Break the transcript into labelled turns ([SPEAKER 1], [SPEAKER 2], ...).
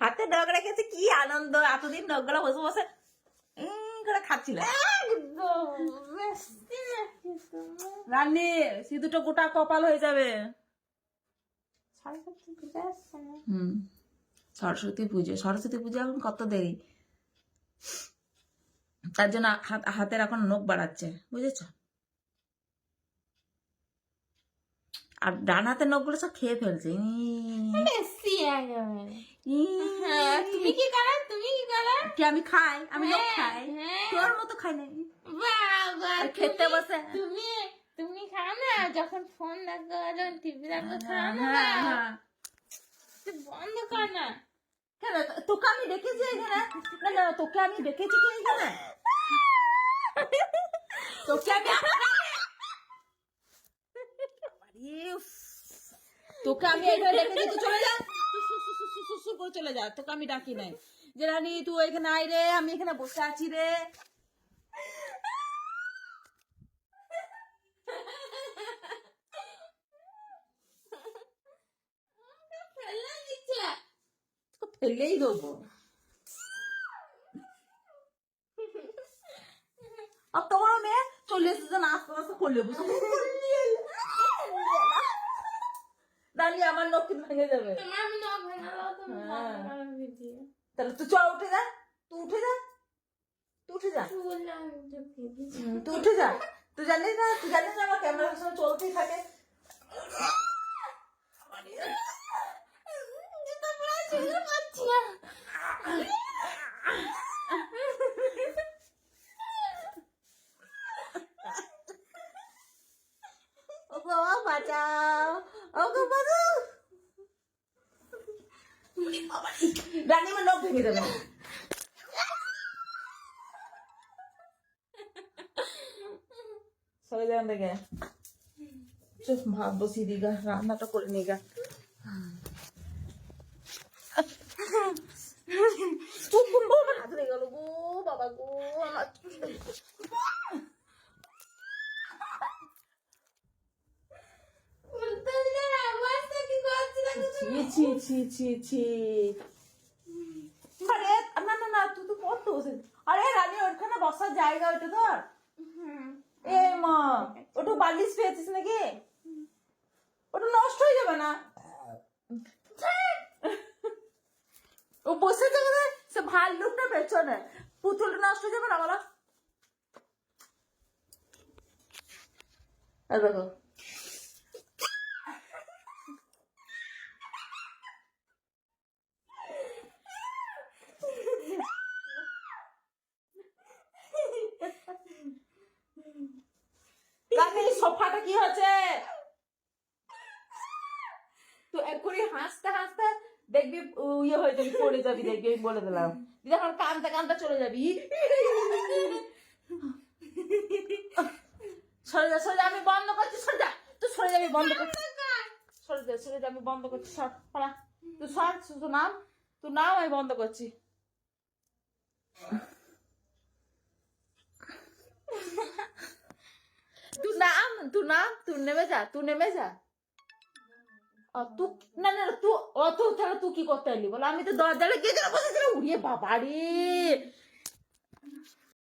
[SPEAKER 1] হাতে নখ রেখেছে, কি আনন্দ! এতদিন নখগুলো বসে বসে করে খাচ্ছিল। রান্নি সিঁদুরটা গোটা কপাল হয়ে যাবে। সরস্বতী পুজো, সরস্বতী পুজো এখন কত দেরি, তার জন্য হাতের এখন নখ বাড়াচ্ছে, বুঝেছ? আর ডান হাতের নখগুলো সব খেয়ে ফেলছে।
[SPEAKER 2] তুমি কি করো? তুমি কি করো?
[SPEAKER 1] কি আমি খাই? আমি নখ খাই, তোর মতো খাই না। খেতে বসে
[SPEAKER 2] তুমি তুমি খাও না, যখন ফোন দেখো, যখন টিভি দেখো, খাও না। বন্ধ কর না।
[SPEAKER 1] কেন তোকে আমি দেখেছি এখানে? না না, তোকে আমি দেখেছি কি এখানে? তোকে আমি তোকে আমি এখানে দেখেছি, তুই চলে যা, চলে যা, তোকে আমি ডাকি নাই যে রানী তুই এখানে আয় রে, আমি এখানে বসে আছি রে। ফেললেই দেবো। আর তোমার মেয়ে চলে এসেছে না, আস্তে আস্তে করলে দাঁড়িয়ে আমার নখ কিন্তু ভেঙে যাবে। তাহলে তুই চ, উঠে যা, তুই উঠে যা, তুই উঠে যা, তুই উঠে যা। তুই জানিস না, তুই জানিস না আমার ক্যামেরার সঙ্গে চলতেই থাকে। ওগো বাঁচাও, ওগো বাঁচাও। রানী আমার নখ ভেঙে দেবে। সরে যান দেখে চুপ, ভাত বসিয়ে দিগা, রান্নাটা করে নিগা। হাত হয়ে গেল গো বাবা গো, আমার ছি ছি ছি ছি। আরে না না না, তুই তো কত বসে। আরে রানী ওখানে বসার জায়গা ওইটা ধর। এ মা, ওটা বালিশ পেয়েছিস নাকি? ওটা নষ্ট হয়ে যাবে না? ও বসে যাবে, সে ভাল্লুকটা পেছনে, পুতুলটা নষ্ট হয়ে যাবে না বলো? দেখো সোফাটা কি হচ্ছে? তো এক্ষুনি হাসতে হাসতে দেখবি ইয়ে হয়ে যাবি, পড়ে যাবি, দেখবি, আমি বলে দিলাম। যখন কানতে কানতে চলে যাবি। সরে যা, সরে যা, আমি বন্ধ করছি, সরে যা, তুই সরে যাবি, বন্ধ করছি, সরে যা, সরে যা, আমি বন্ধ করছি, সর, পালা, তুই সর, তুই নাম, তুই নাম, আমি বন্ধ করছি। তুই নাম, তুই নাম, তুই নেমে যা, তুই নেমে যা। তুই না না, তুই অত তাহলে তুই কি করতে এলি বল? আমি তো দরজাটা গিয়ে বসেছিলাম, উড়িয়ে বাবা রে,